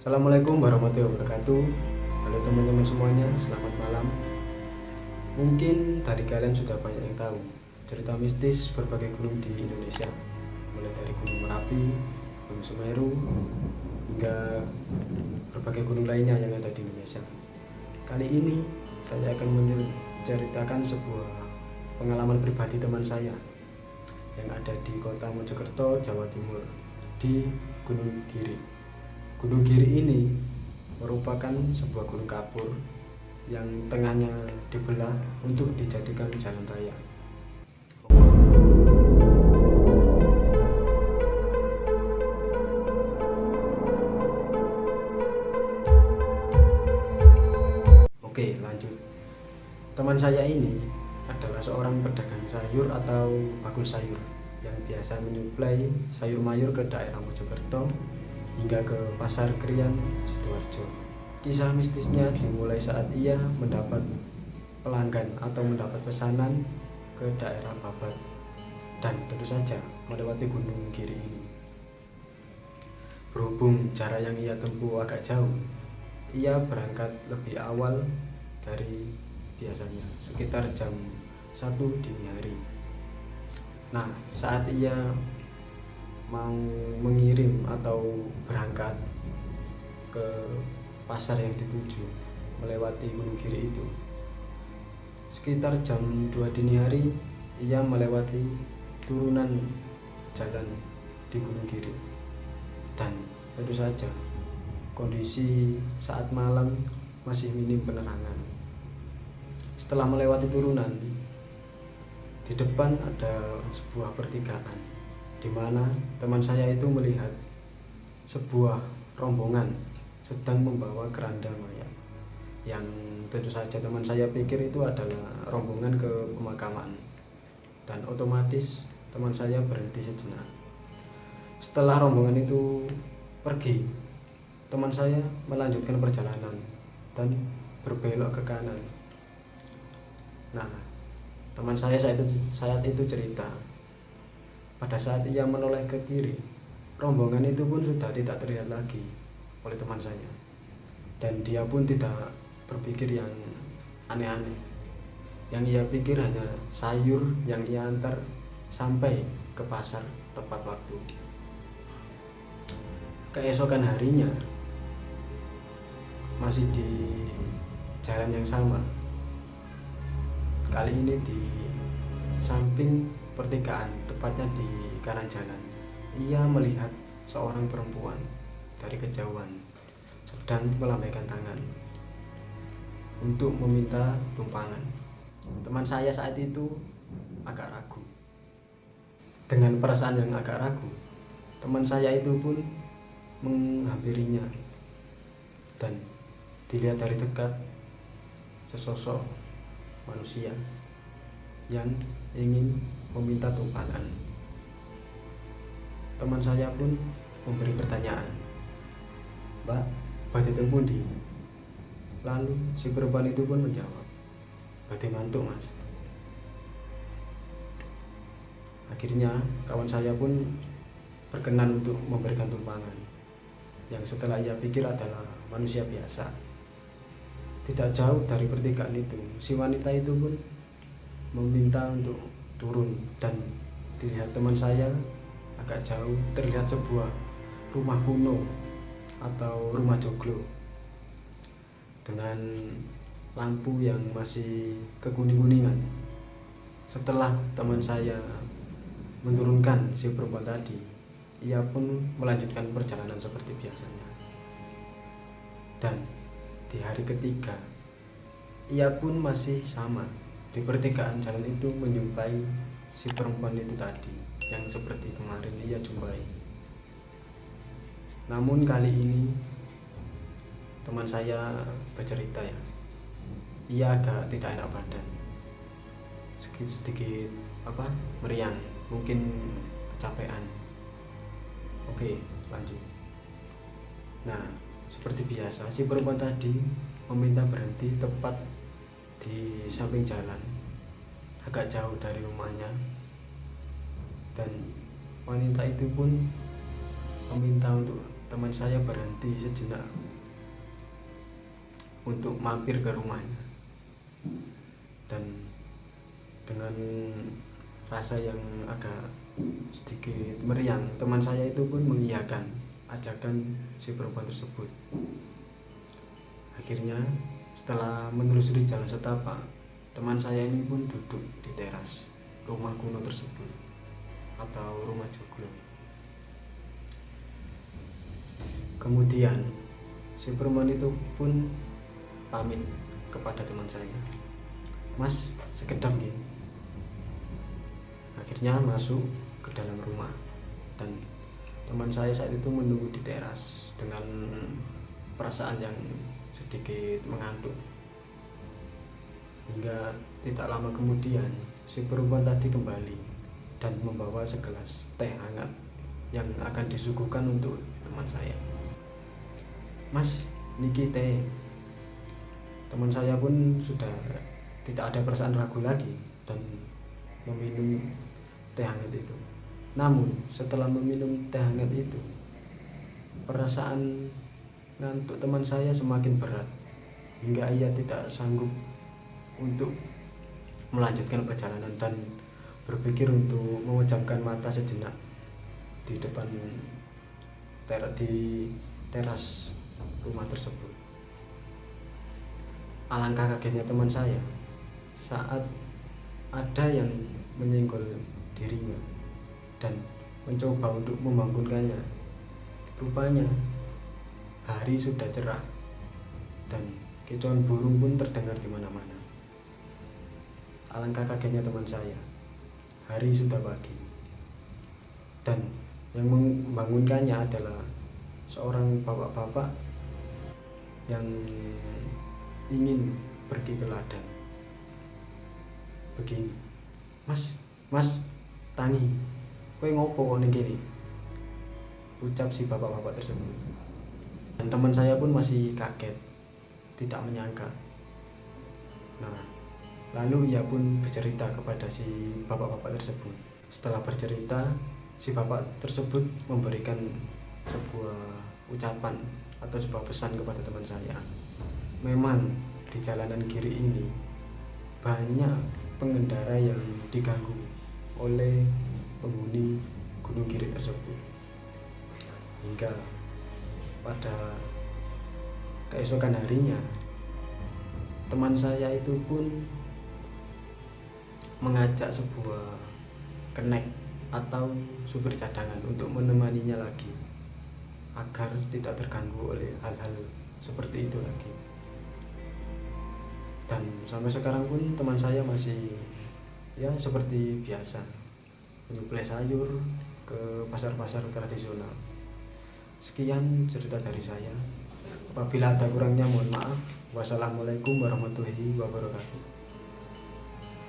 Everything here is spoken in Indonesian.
Assalamualaikum warahmatullahi wabarakatuh. Halo teman-teman semuanya, selamat malam. Mungkin dari kalian sudah banyak yang tahu cerita mistis berbagai gunung di Indonesia, mulai dari Gunung Merapi, Gunung Semeru, hingga berbagai gunung lainnya yang ada di Indonesia. Kali ini saya akan menceritakan sebuah pengalaman pribadi teman saya yang ada di kota Mojokerto, Jawa Timur, di Gunung Giri. Gunung Giri ini merupakan sebuah gunung kapur yang tengahnya dibelah untuk dijadikan jalan raya. Oke, lanjut. Teman saya ini adalah seorang pedagang sayur atau bakul sayur yang biasa menyuplai sayur mayur ke daerah Mojokerto hingga ke Pasar Krian, Sidoarjo. Kisah mistisnya dimulai saat ia mendapat pelanggan atau mendapat pesanan ke daerah Babat dan tentu saja melewati Gunung Giri ini. Berhubung jarak yang ia tempuh agak jauh, ia berangkat lebih awal dari biasanya, sekitar jam 1 dini hari. Nah, saat ia mau mengirim atau berangkat ke pasar yang dituju melewati Gunung Giri itu, sekitar jam 2 dini hari ia melewati turunan jalan di Gunung Giri, dan tentu saja kondisi saat malam masih minim penerangan. Setelah melewati turunan, di depan ada sebuah pertigaan di mana teman saya itu melihat sebuah rombongan sedang membawa keranda mayat, yang tentu saja teman saya pikir itu adalah rombongan ke pemakaman, dan otomatis teman saya berhenti sejenak. Setelah rombongan itu pergi, teman saya melanjutkan perjalanan dan berbelok ke kanan. Nah, teman saya saat itu cerita, pada saat ia menoleh ke kiri, rombongan itu pun sudah tidak terlihat lagi oleh teman saya, dan dia pun tidak berpikir yang aneh-aneh. Yang ia pikir hanya sayur yang ia antar sampai ke pasar tepat waktu. Keesokan harinya, masih di jalan yang sama, kali ini di samping pertigaan, tepatnya di kanan jalan, ia melihat seorang perempuan dari kejauhan sedang melambaikan tangan untuk meminta tumpangan. Teman saya saat itu agak ragu. Dengan perasaan yang agak ragu, teman saya itu pun menghampirinya, dan dilihat dari dekat sesosok manusia yang ingin meminta tumpangan. Teman saya pun memberi pertanyaan, "Mbak, badhe teng pundi?" Lalu si perempuan itu pun menjawab, "Badhe mantuk, Mas." Akhirnya kawan saya pun berkenan untuk memberikan tumpangan, yang setelah ia pikir adalah manusia biasa. Tidak jauh dari pertigaan itu, si wanita itu pun meminta untuk turun, dan dilihat teman saya agak jauh terlihat sebuah rumah kuno atau rumah joglo dengan lampu yang masih kekuning-kuningan. Setelah teman saya menurunkan si perempuan tadi, ia pun melanjutkan perjalanan seperti biasanya. Dan di hari ketiga, ia pun masih sama di pertigaan jalan itu menjumpai si perempuan itu tadi yang seperti kemarin ia jumpai. Namun kali ini teman saya bercerita ya, ia agak tidak enak badan, sedikit meriang, mungkin kecapean. Oke, lanjut. Nah, seperti biasa si perempuan tadi meminta berhenti tepat di samping jalan, agak jauh dari rumahnya, dan wanita itu pun meminta untuk teman saya berhenti sejenak untuk mampir ke rumahnya, dan dengan rasa yang agak sedikit meriang, teman saya itu pun mengiyakan ajakan si perempuan tersebut. Akhirnya setelah menelusuri jalan setapak, teman saya ini pun duduk di teras rumah kuno tersebut atau rumah joglo. Kemudian si perempuan itu pun pamit kepada teman saya, "Mas, sekedap nih." Akhirnya masuk ke dalam rumah, dan teman saya saat itu menunggu di teras dengan perasaan yang sedikit mengantuk. Hingga tidak lama kemudian si perempuan tadi kembali dan membawa segelas teh hangat yang akan disuguhkan untuk teman saya. "Mas, niki teh." Teman saya pun sudah tidak ada perasaan ragu lagi dan meminum teh hangat itu. Namun setelah meminum teh hangat itu, perasaan ngantuk teman saya semakin berat hingga ia tidak sanggup untuk melanjutkan perjalanan dan berpikir untuk memejamkan mata sejenak di depan teras rumah tersebut. Alangkah kagetnya teman saya saat ada yang menyenggol dirinya dan mencoba untuk membangunkannya. Rupanya hari sudah cerah dan kicauan burung pun terdengar di mana-mana. Alangkah kagetnya teman saya, hari sudah pagi dan yang membangunkannya adalah seorang bapak-bapak yang ingin pergi ke ladang. Begini, Mas, tangi, kowe ngopo kok ning kene?" ucap si bapak-bapak tersebut. Dan teman saya pun masih kaget, tidak menyangka. Nah, lalu ia pun bercerita kepada si bapak-bapak tersebut. Setelah bercerita, si bapak tersebut memberikan sebuah ucapan atau sebuah pesan kepada teman saya. Memang di jalanan kiri ini banyak pengendara yang diganggu oleh penghuni gunung kiri tersebut. Hingga pada keesokan harinya, teman saya itu pun mengajak sebuah kenek atau supir cadangan untuk menemaninya lagi agar tidak terganggu oleh hal-hal seperti itu lagi. Dan sampai sekarang pun teman saya masih ya seperti biasa menyuplai sayur ke pasar-pasar tradisional. Sekian cerita dari saya. Apabila ada kurangnya mohon maaf. Wassalamualaikum warahmatullahi wabarakatuh.